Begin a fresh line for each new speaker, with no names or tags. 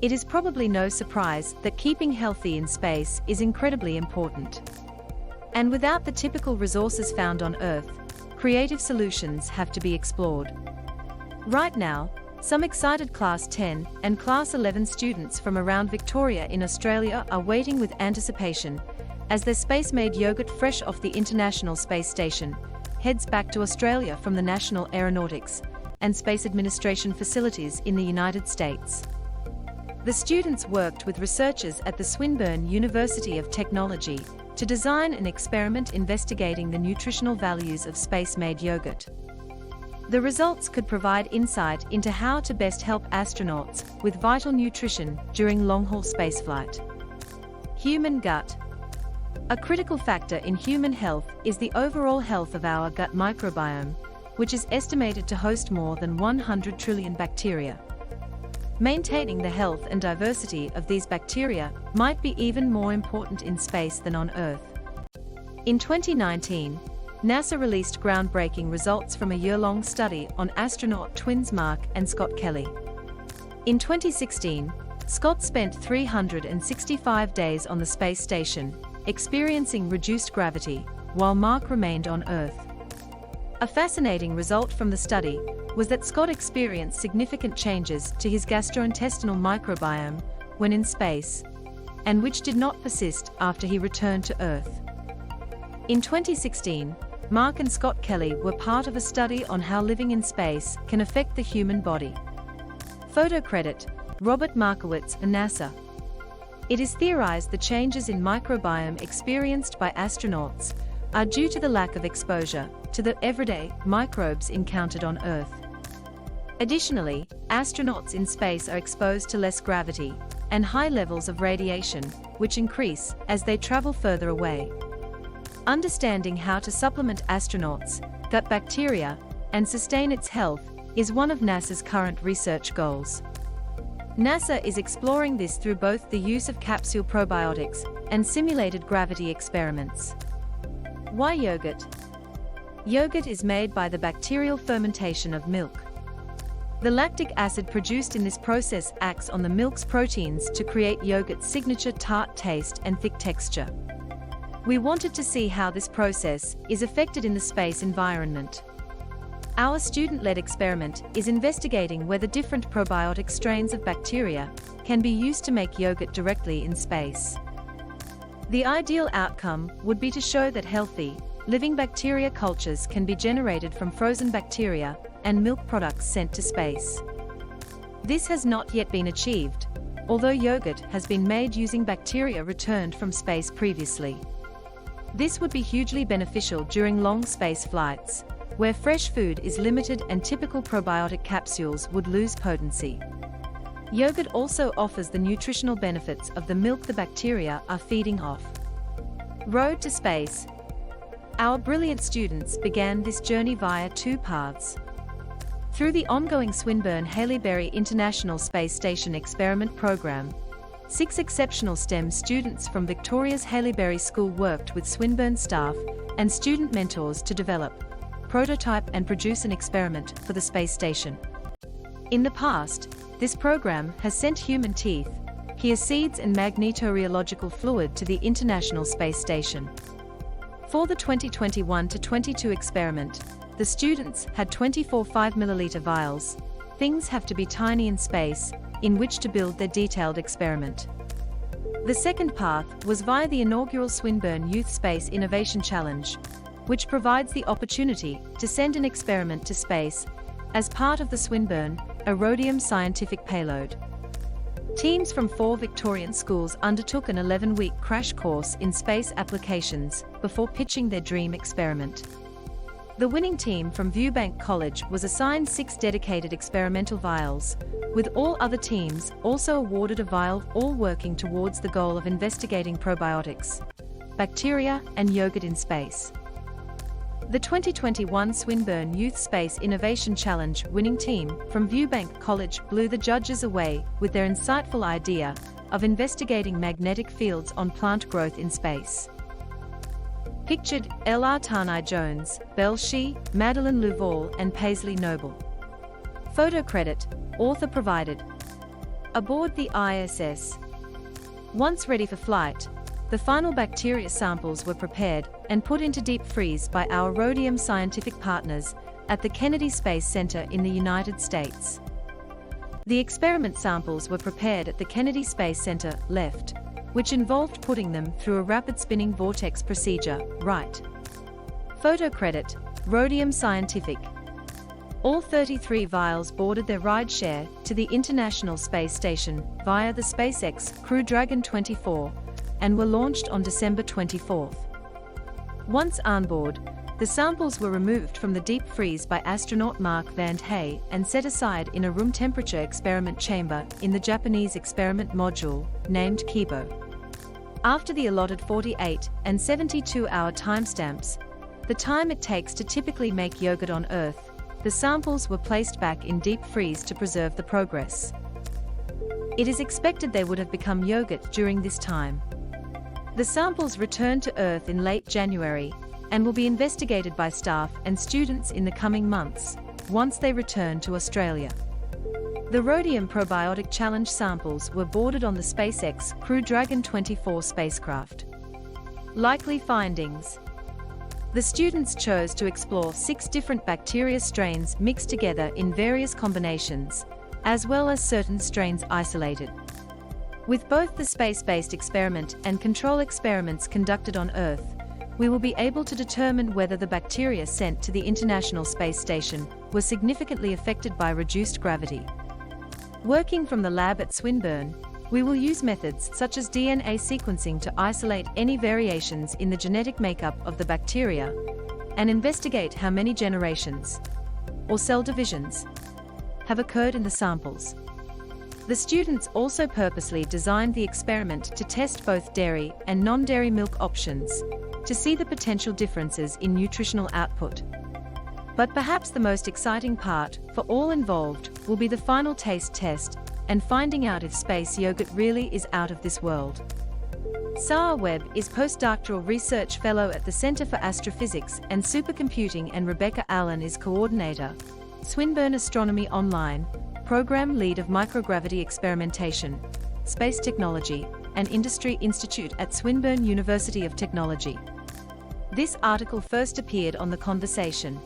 It is probably no surprise that keeping healthy in space is incredibly important. And without the typical resources found on Earth, creative solutions have to be explored. Right now, some excited Class 10 and Class 11 students from around Victoria in Australia are waiting with anticipation as their space-made yogurt fresh off the International Space Station heads back to Australia from the National Aeronautics and Space Administration facilities in the United States. The students worked with researchers at the Swinburne University of Technology to design an experiment investigating the nutritional values of space-made yogurt. The results could provide insight into how to best help astronauts with vital nutrition during long-haul spaceflight. Human gut. A critical factor in human health is the overall health of our gut microbiome, which is estimated to host more than 100 trillion bacteria. Maintaining the health and diversity of these bacteria might be even more important in space than on Earth. In 2019, NASA released groundbreaking results from a year-long study on astronaut twins Mark and Scott Kelly. In 2016, Scott spent 365 days on the space station, experiencing reduced gravity, while Mark remained on Earth. A fascinating result from the study was that Scott experienced significant changes to his gastrointestinal microbiome when in space, and which did not persist after he returned to Earth. In 2016, Mark and Scott Kelly were part of a study on how living in space can affect the human body. Photo credit, Robert Markowitz and NASA. It is theorized the changes in microbiome experienced by astronauts are due to the lack of exposure to the everyday microbes encountered on Earth. Additionally, astronauts in space are exposed to less gravity and high levels of radiation, which increase as they travel further away. Understanding how to supplement astronauts' gut bacteria and sustain its health is one of NASA's current research goals. NASA is exploring this through both the use of capsule probiotics and simulated gravity experiments. Why yogurt? Yogurt is made by the bacterial fermentation of milk. The lactic acid produced in this process acts on the milk's proteins to create yogurt's signature tart taste and thick texture. We wanted to see how this process is affected in the space environment. Our student-led experiment is investigating whether different probiotic strains of bacteria can be used to make yogurt directly in space. The ideal outcome would be to show that healthy, living bacteria cultures can be generated from frozen bacteria and milk products sent to space. This has not yet been achieved, although yogurt has been made using bacteria returned from space previously. This would be hugely beneficial during long space flights, where fresh food is limited and typical probiotic capsules would lose potency. Yogurt also offers the nutritional benefits of the milk the bacteria are feeding off. Road to space. Our brilliant students began this journey via two paths. Through the ongoing Swinburne Haileybury International Space Station Experiment Program, 6 exceptional STEM students from Victoria's Haileybury School worked with Swinburne staff and student mentors to develop, prototype and produce an experiment for the space station. In the past, this program has sent human teeth, hair seeds and magnetorheological fluid to the International Space Station. For the 2021-22 experiment, the students had 24 5-milliliter vials. Things have to be tiny in space, in which to build their detailed experiment. The second path was via the inaugural Swinburne Youth Space Innovation Challenge, which provides the opportunity to send an experiment to space as part of the Swinburne Aerodium scientific payload. Teams from 4 Victorian schools undertook an 11-week crash course in space applications before pitching their dream experiment. The winning team from Viewbank College was assigned 6 dedicated experimental vials, with all other teams also awarded a vial, all working towards the goal of investigating probiotics, bacteria, and yogurt in space. The 2021 Swinburne Youth Space Innovation Challenge winning team from Viewbank College blew the judges away with their insightful idea of investigating magnetic fields on plant growth in space. Pictured, L.R. Tarnai Jones, Belle Shee, Madeline Luval and Paisley Noble. Photo credit, author provided. Aboard the ISS. Once ready for flight, the final bacteria samples were prepared and put into deep freeze by our Rhodium scientific partners at the Kennedy Space Center in the United States. The experiment samples were prepared at the Kennedy Space Center, left, which involved putting them through a rapid spinning vortex procedure, right. Photo credit, Rhodium Scientific. All 33 vials boarded their ride-share to the International Space Station via the SpaceX Crew Dragon 24 and were launched on December 24. Once on board, the samples were removed from the deep freeze by astronaut Mark Van Hey and set aside in a room temperature experiment chamber in the Japanese experiment module, named Kibo. After the allotted 48 and 72-hour timestamps, the time it takes to typically make yogurt on Earth, the samples were placed back in deep freeze to preserve the progress. It is expected they would have become yogurt during this time. The samples returned to Earth in late January and will be investigated by staff and students in the coming months, once they return to Australia. The Rhodium Probiotic Challenge samples were boarded on the SpaceX Crew Dragon 24 spacecraft. Likely findings. The students chose to explore 6 different bacteria strains mixed together in various combinations, as well as certain strains isolated. With both the space-based experiment and control experiments conducted on Earth, we will be able to determine whether the bacteria sent to the International Space Station were significantly affected by reduced gravity. Working from the lab at Swinburne, we will use methods such as DNA sequencing to isolate any variations in the genetic makeup of the bacteria and investigate how many generations, or cell divisions, have occurred in the samples. The students also purposely designed the experiment to test both dairy and non-dairy milk options, to see the potential differences in nutritional output. But perhaps the most exciting part for all involved will be the final taste test and finding out if space yogurt really is out of this world. Sarah Webb is postdoctoral research fellow at the Center for Astrophysics and Supercomputing, and Rebecca Allen is coordinator, Swinburne Astronomy Online, program lead of microgravity experimentation, space technology, and industry institute at Swinburne University of Technology. This article first appeared on The Conversation.